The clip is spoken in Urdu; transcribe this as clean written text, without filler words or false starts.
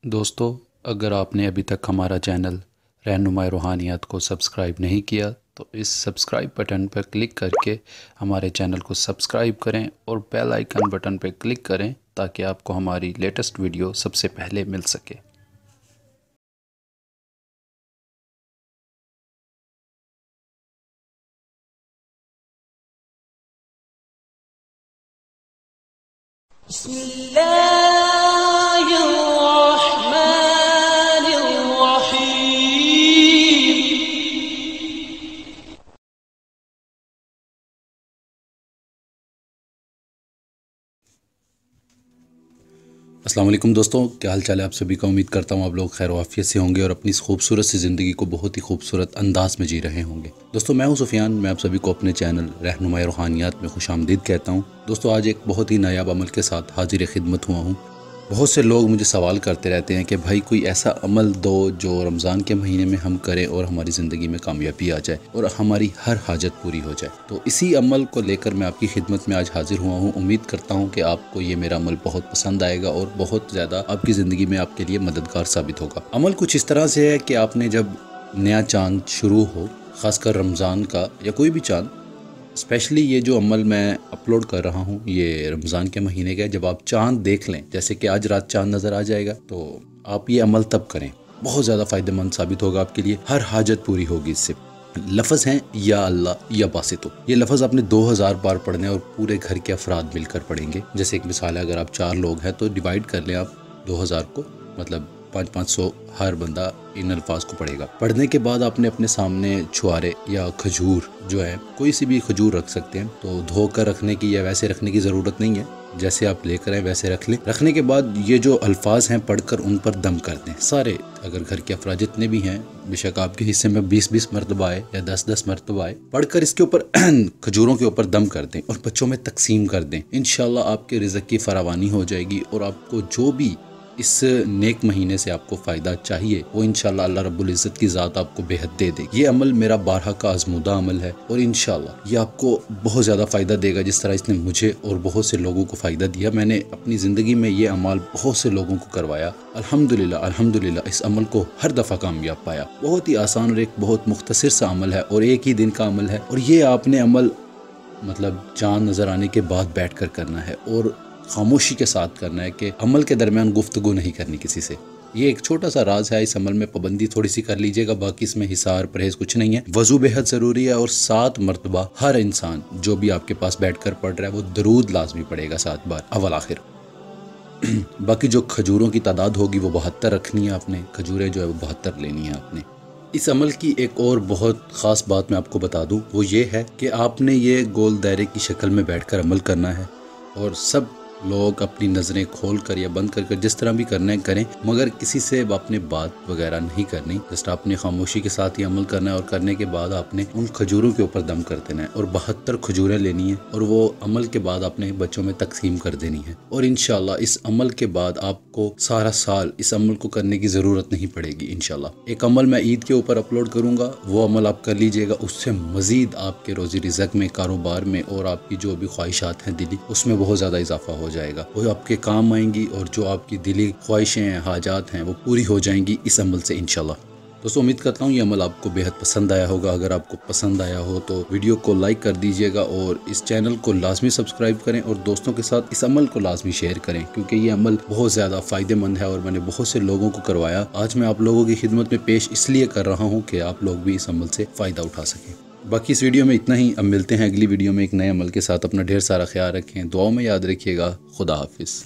دوستو، اگر آپ نے ابھی تک ہمارا چینل رہنمائی روحانیات کو سبسکرائب نہیں کیا تو اس سبسکرائب بٹن پر کلک کر کے ہمارے چینل کو سبسکرائب کریں اور بیل آئیکن بٹن پر کلک کریں تاکہ آپ کو ہماری لیٹسٹ ویڈیو سب سے پہلے مل سکے۔ بسم اللہ الرحمن الرحیم۔ السلام علیکم دوستوں، کیا حال چال ہے آپ سبھی کا؟ امید کرتا ہوں آپ لوگ خیر و عافیت سے ہوں گے اور اپنی اس خوبصورت سی زندگی کو بہت ہی خوبصورت انداز میں جی رہے ہوں گے۔ دوستوں، میں ہوں سفیان، میں آپ سبھی کو اپنے چینل رہنمائی روحانیات میں خوش آمدید کہتا ہوں۔ دوستوں، آج ایک بہت ہی نایاب عمل کے ساتھ حاضر خدمت ہوا ہوں۔ بہت سے لوگ مجھے سوال کرتے رہتے ہیں کہ بھائی کوئی ایسا عمل دو جو رمضان کے مہینے میں ہم کریں اور ہماری زندگی میں کامیابی آ جائے اور ہماری ہر حاجت پوری ہو جائے۔ تو اسی عمل کو لے کر میں آپ کی خدمت میں آج حاضر ہوا ہوں۔ امید کرتا ہوں کہ آپ کو یہ میرا عمل بہت پسند آئے گا اور بہت زیادہ آپ کی زندگی میں آپ کے لیے مددگار ثابت ہوگا۔ عمل کچھ اس طرح سے ہے کہ آپ نے جب نیا چاند شروع ہو، خاص کر رمضان کا یا کوئی بھی چاند، اسپیشلی یہ جو عمل میں اپلوڈ کر رہا ہوں یہ رمضان کے مہینے کا ہے، جب آپ چاند دیکھ لیں، جیسے کہ آج رات چاند نظر آ جائے گا، تو آپ یہ عمل تب کریں، بہت زیادہ فائدہ مند ثابت ہوگا آپ کے لیے، ہر حاجت پوری ہوگی اس سے۔ لفظ ہیں یا اللہ یا باسطو۔ یہ لفظ آپ نے 2000 بار پڑھنے اور پورے گھر کے افراد مل کر پڑھیں گے۔ جیسے ایک مثال ہے، اگر آپ 4 لوگ ہیں تو ڈیوائیڈ کر لیں آپ 2000 کو، مطلب 500 ہر بندہ ان الفاظ کو پڑھے گا۔ پڑھنے کے بعد آپ نے اپنے سامنے چھوارے یا کھجور جو ہے، کوئی سی بھی کھجور رکھ سکتے ہیں، تو دھو کر رکھنے کی یا ویسے رکھنے کی ضرورت نہیں ہے، جیسے آپ لے کر آئیں ویسے رکھ لیں۔ رکھنے کے بعد یہ جو الفاظ ہیں پڑھ کر ان پر دم کر دیں سارے، اگر گھر کے افراد جتنے بھی ہیں، بے شک آپ کے حصے میں 20 مرتبہ آئے یا 10 مرتبہ آئے، پڑھ کر اس کے اوپر کھجوروں کے اوپر دم کر دیں اور بچوں میں تقسیم کر دیں۔ انشاءاللہ آپ کے رزق کی فراوانی ہو جائے گی اور آپ کو جو بھی اس نیک مہینے سے آپ کو فائدہ چاہیے وہ انشاءاللہ اللہ رب العزت کی ذات آپ کو بے حد دے دے گی۔ یہ عمل میرا بارہا کا آزمودہ عمل ہے اور انشاءاللہ یہ آپ کو بہت زیادہ فائدہ دے گا، جس طرح اس نے مجھے اور بہت سے لوگوں کو فائدہ دیا۔ میں نے اپنی زندگی میں یہ عمل بہت سے لوگوں کو کروایا، الحمدللہ اس عمل کو ہر دفعہ کامیاب پایا۔ بہت ہی آسان اور ایک بہت مختصر سا عمل ہے اور ایک ہی دن کا عمل ہے، اور یہ آپ نے عمل مطلب چاند نظر آنے کے بعد بیٹھ کر کرنا ہے اور خاموشی کے ساتھ کرنا ہے، کہ عمل کے درمیان گفتگو نہیں کرنی کسی سے۔ یہ ایک چھوٹا سا راز ہے، اس عمل میں پابندی تھوڑی سی کر لیجئے گا، باقی اس میں حصار پرہیز کچھ نہیں ہے۔ وضو بے حد ضروری ہے اور 7 مرتبہ ہر انسان جو بھی آپ کے پاس بیٹھ کر پڑھ رہا ہے وہ درود لازمی پڑھے گا 7 بار اول آخر۔ باقی جو کھجوروں کی تعداد ہوگی وہ 72 رکھنی ہے آپ نے، کھجوریں جو ہے وہ 72 لینی ہے آپ نے۔ اس عمل کی ایک اور بہت خاص بات میں آپ کو بتا دوں، وہ یہ ہے کہ آپ نے یہ گول دائرے کی شکل میں بیٹھ کر عمل کرنا ہے، اور سب لوگ اپنی نظریں کھول کر یا بند کر کر جس طرح بھی کرنا ہے کریں، مگر کسی سے آپ نے بات وغیرہ نہیں کرنی، جسٹ آپ نے خاموشی کے ساتھ یہ عمل کرنا ہے، اور کرنے کے بعد آپ نے ان کھجوروں کے اوپر دم کر دینا ہے اور 72 کھجوریں لینی ہیں، اور وہ عمل کے بعد آپ نے بچوں میں تقسیم کر دینی ہے، اور انشاءاللہ اس عمل کے بعد آپ کو سارا سال اس عمل کو کرنے کی ضرورت نہیں پڑے گی انشاءاللہ۔ ایک عمل میں عید کے اوپر اپلوڈ کروں گا، وہ عمل آپ کر لیجئے گا، اس سے مزید آپ کے روزی رزق میں، کاروبار میں اور آپ کی جو بھی خواہشات ہیں دلی، اس میں بہت زیادہ اضافہ ہو جائے گا، وہ آپ کے کام آئیں گی، اور جو آپ کی دلی خواہشیں ہیں، حاجات ہیں، وہ پوری ہو جائیں گی اس عمل سے انشاءاللہ۔ دوستو، امید کرتا ہوں یہ عمل آپ کو بے حد پسند آیا ہوگا۔ اگر آپ کو پسند آیا ہو تو ویڈیو کو لائک کر دیجئے گا اور اس چینل کو لازمی سبسکرائب کریں اور دوستوں کے ساتھ اس عمل کو لازمی شیئر کریں، کیونکہ یہ عمل بہت زیادہ فائدہ مند ہے اور میں نے بہت سے لوگوں کو کروایا۔ آج میں آپ لوگوں کی خدمت میں پیش اس لیے کر رہا ہوں کہ آپ لوگ بھی اس عمل سے فائدہ اٹھا سکیں۔ باقی اس ویڈیو میں اتنا ہی، اب ملتے ہیں اگلی ویڈیو میں ایک نئے عمل کے ساتھ۔ اپنا ڈھیر سارا خیال رکھیں، دعاؤں میں یاد رکھیے گا۔ خدا حافظ۔